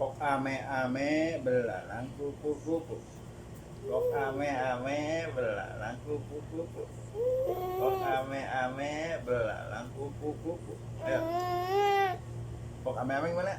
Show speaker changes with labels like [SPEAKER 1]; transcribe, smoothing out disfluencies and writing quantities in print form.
[SPEAKER 1] Pok ame-ame belalang kupu-kupu. Pok ame-ame belalang kupu-kupu. Pok ame-ame belalang kupu-kupu. Ayo. Pok ame-ame gimana?